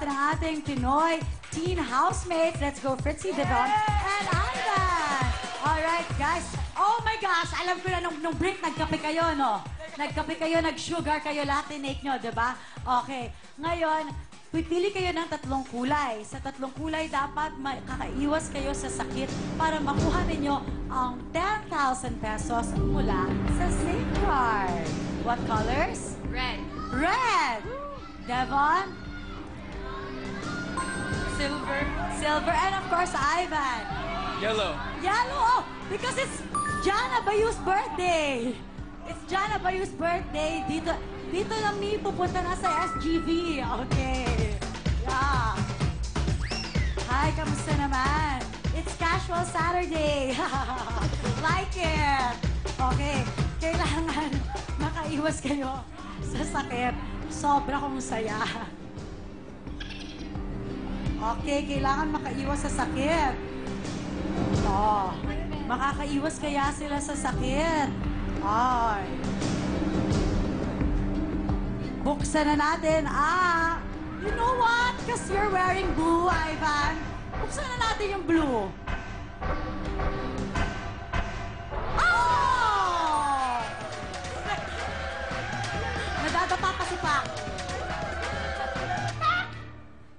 ng ating Pinoy teen housemates. Let's go, Fritzy, Devon, and Ivan. Alright, guys. Oh my gosh, alam ko na nung break, nagkape kayo, no? Nagkape kayo, nag-sugar kayo, lahat tinake nyo, diba? Okay. Ngayon, pipili kayo ng tatlong kulay. Sa tatlong kulay, dapat kakaiwas kayo sa sakit para makuha ninyo ang 10,000 pesos mula sa Safeguard. What colors? Red. Red! Devon? Silver. Silver. And of course, Ivan. Yellow. Yellow! Oh, because it's Jana Bayu's birthday. It's Jana Bayu's birthday. Dito na pupunta na sa SGV. Okay. Yeah. Hi, kamusta naman? It's Casual Saturday. Like it. Okay. Kailangan makaiwas kayo sa sakit. Sobra kong saya. Okay, kailangan makaiwas sa sakit. Oh, makakaiwas kaya sila sa sakit. Ay. Buksan na natin. You know what? Because you're wearing blue, Ivan. Buksan na natin yung blue. Oh! Nadadapa pa si Pac.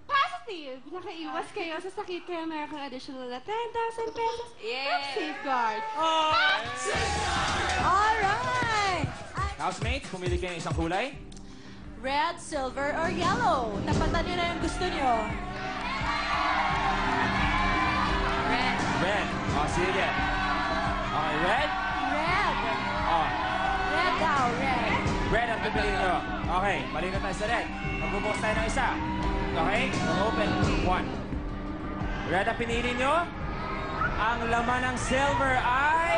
Positive. Nakaiwas kayo sa sakit kaya meron kang additional na 10,000 pesos from Safeguard. Alright! Housemates, pumili kayo ng isang kulay. Red, silver, or yellow? Tapatan nyo na yung gusto nyo. Red. Red. Oh, sige. Okay, red. Red. Oh, Red daw, red. red ang pipiliin nyo. Okay, balik na tayo sa red. Magbubukas tayo ng isa. Okay, open. One. Red ang pinili nyo. Ang laman ng silver ay...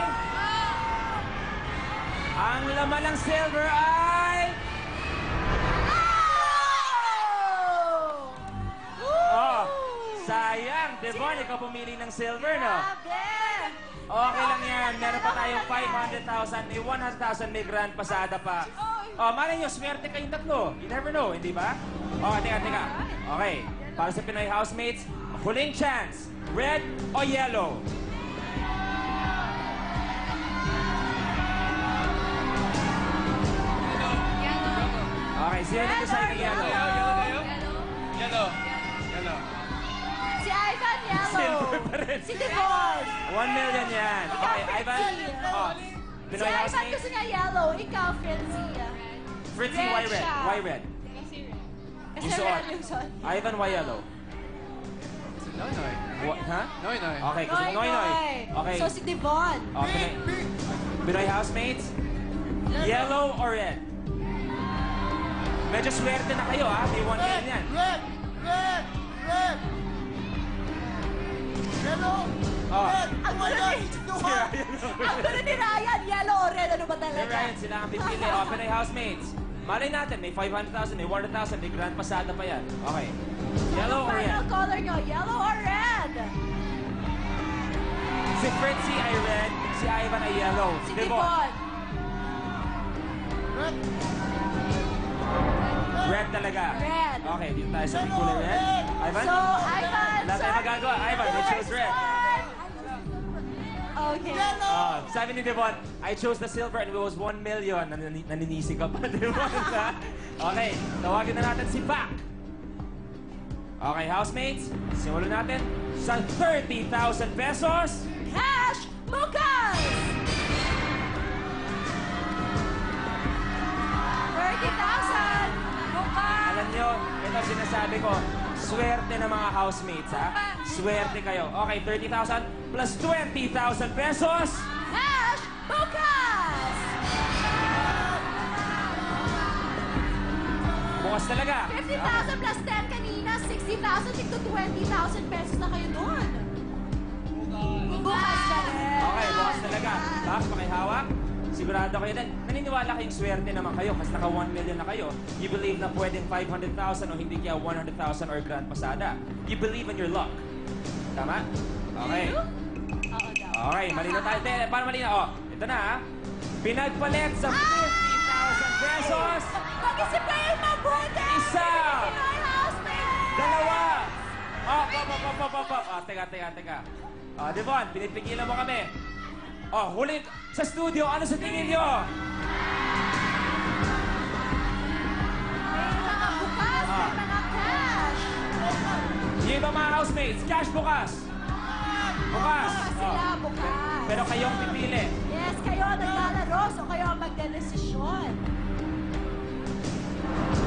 Ang laman ng silver ay... Oh, sayang. Devon, ikaw pumili ng silver, no? Okay lang yan. Meron pa tayong 500,000. May 100,000. May grand pasada pa. Oh, malay nyo, swerte kayong tatlo. You never know, hindi ba? Oh, teka. Okay. Para sa Pinoy housemates, huling chance. Red o yellow? Okay, sino dito sa inyo yellow? Yellow. Si Ivan, yellow. Silver pa rin. Si Devon. 1 million yan. Okay, Ivan. Oh, Si Pinoy Ivan housemates. gusto niya yellow. Ikaw, Fritzy. Fritzy, why red? siya. Why red? Kasi Yung suot. red yung suot. Ivan, why yellow? Noy. Ha? Noy. Okay, gusto mo noy. Okay. So si Devon. Okay. Pinoy housemates, yellow or red? Medyo swerte na kayo, ha? May 1 million yan. Red. Yellow. Oh. Ang gulo ni... Ang gulo ni Ryan. Yellow or red. Ano ba Hey, talaga? Ryan, sila ang pipili. Oh, Pinoy housemates. Malay natin, may 500,000, may 100,000, may grand pasada pa yan. Okay. Yellow or red? Final color nyo. Yellow or red? Si Fritzy ay red, si Ivan ay yellow. Si Devon. Devon. Red talaga. Red. Okay, dito tayo sa kulay red. Ivan? So, Ivan, Wala tayong magagawa. Ivan, we choose red. Okay. Sabi ni Devon, I chose the silver and it was 1 million. Naninisi ka pa, Devon. Ha? Okay, tawagin na natin si Pac. Okay, housemates, simulan natin sa 30,000 pesos. Cash bukas! 30,000 bukas! Alam nyo, ito sinasabi ko, swerte ng mga housemates, ha? Swerte kayo. Okay, 30,000 plus 20,000 pesos. Cash bukas! Bukas talaga. 50,000 plus 10 kanina, 60,000, tigto 20,000 pesos na kayo doon. Bukas na rin. Okay, bukas talaga. Tapos pakihawak. Sigurado kayo din. Naniniwala kayong swerte naman kayo kasi naka 1 million na kayo. You believe na pwedeng 500,000 o hindi kaya 100,000 or grand pasada. You believe in your luck. Tama? Okay. Oo daw. Okay, malino tayo. Para malino. Oh, ito na ha. Pinagpalit sa 50,000 pesos. Mag-isip kayo mabuti! Isa. Pinoy housemate! 2,000 teka. Devon, pinipigilan mo kami. Huli sa studio, ano sa tingin nyo? May mga bukas, may mga cash. Yung iba mga housemates, cash bukas. Bukas. Sila bukas. Pero kayong pipili. Yes, kayo ang naglalaro, so kayo ang magdedesisyon.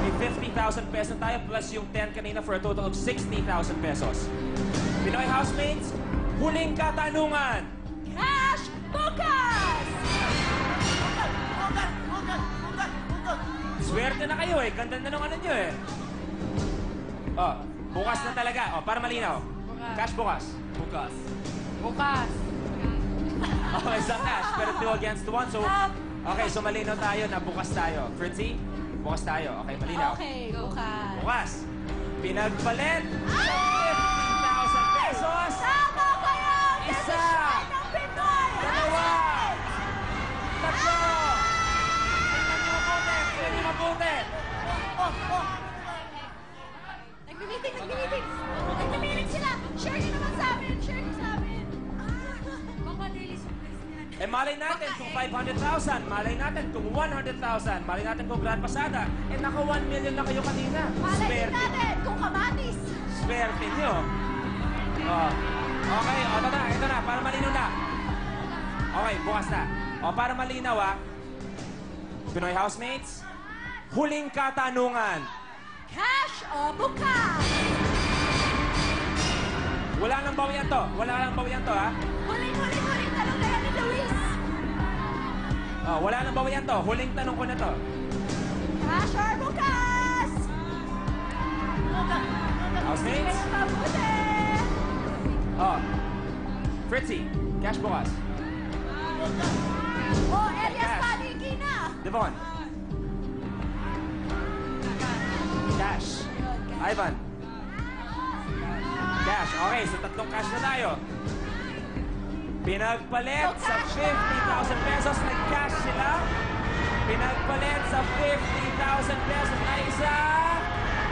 May 50,000 pesos tayo plus yung 10 kanina for a total of 60,000 pesos. Pinoy housemates, huling katanungan. Cash bukas! Swerte na kayo eh. Ganda na nung ano nyo eh. Bukas na talaga. Para malinaw. Cash bukas. Bukas. Bukas. Okay, sa cash. Pero 2 against 1. So, okay, so malinaw tayo na bukas tayo. Fritzy, bukas tayo. Okay, malinaw. Okay, bukas. Bukas. Pinagpalit sa 50,000 pesos. Tama kayo! Isa. Desisyon ng Pinoy! Dalawa. Tatlo. Tingnan niyo mabuti. Tingnan niyo mabuti. Nagmi-meeting sila! Share nyo naman sa amin! Share nyo sa amin! Baka daily surprise niya. Malay natin kung 500,000. Malay natin kung 100,000. Malay natin kung Grand Pasada. Naka 1 million na kayo kanina. Malay din Swerte. natin kung kamatis! Swerte nyo. Okay, ito na. Para malinaw na. Okay, bukas na. Para malinaw Pinoy housemates, huling katanungan. Cash o bukas? Wala nang bawian to. Huling tanong kaya ni Luis. Wala nang bawian to. Huling tanong ko na to. Cash or bukas? Housemates? Kaya mabuti! Fritzy, cash bukas. Elias Cash. Paniki na! Devon. Cash. Ivan. Cash. Okay, so tatlong cash na tayo. Pinagpalit So, sa cash 50,000 pesos. Nag-cash sila. Pinagpalit sa 50,000 pesos na isa.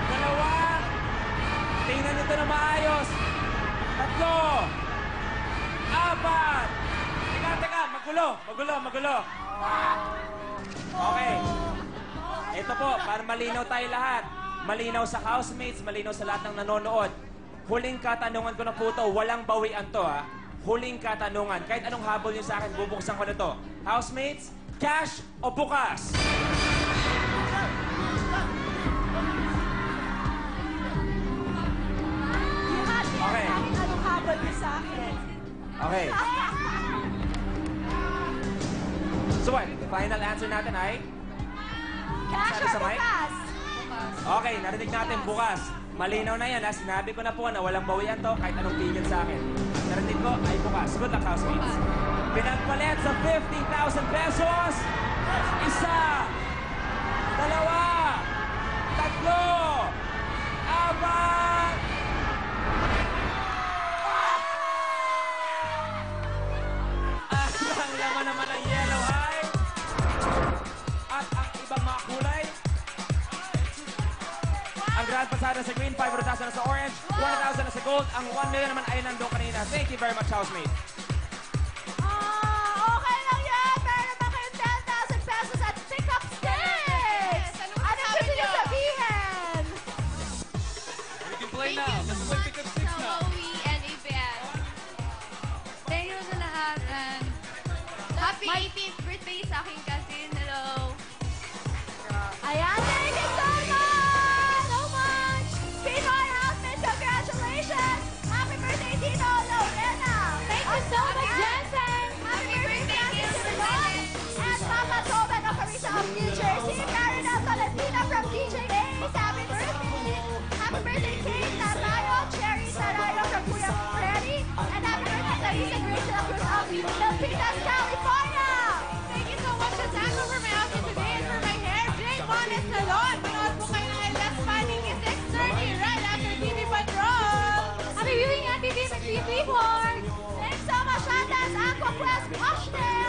Dalawa. Tingnan nyo ito na maayos. Tatlo. Apat. Teka. Magulo. Okay. Ito po, para malinaw tayo lahat. Malinaw sa housemates, malinaw sa lahat ng nanonood. Huling katanungan ko na po ito, walang bawian to Huling katanungan. Kahit anong habol niyo sa akin, bubuksan ko na to. Housemates, cash o bukas? Okay. Kahit anong habol niyo sa akin. Okay. So what? Final answer natin ay? Cash Sabi or sa mic? bukas? Okay, narinig natin bukas. Malinaw na yan Sinabi ko na po na walang bawian to kahit anong tigil sa akin. Ang narinig ko ay bukas. Good luck, housemates. Pinagpalit sa 50,000 pesos. Isa. Dalawa. Tatlo. Apat. At ang laman naman ng yellow ay at ang ibang mga kulay. Ang Grand Pasada sa green, 500,000 na sa orange, 100,000 na sa gold. Ang 1 million naman ay nandun kanina. Thank you very much, housemate. Okay lang yan! Meron ba kayong 10,000 pesos at pick-up sticks? Ano gusto niyo sabihin? We can play now. Let's play pick up six now. Chloe and Ivan. Thank you sa lahat and happy 18th birthday sa aking cousin. Hello. Ayan, thank you so much! Pinoy Housemates, congratulations! Happy birthday, Tino Lorena! Thank you so much, Jensen! Happy birthday, Tino and Mama Tobin of Carissa of New Jersey, Karen of Valentina from DJ Days, happy birthday! Happy birthday, Kate Natayo, Cherry Sarayo from Kuya Freddy, and happy birthday, Larissa Grace de la Cruz of Milpitas, California! Thank you so much sa Tango for my outfit today and for my hair. Jay Bonnet Salon. Manood po kayo ng LS Fanning is 6:30 right after TV Patrol. Happy viewing at TV 334! Thanks so much, Atlas Aqua Quest Watch Day!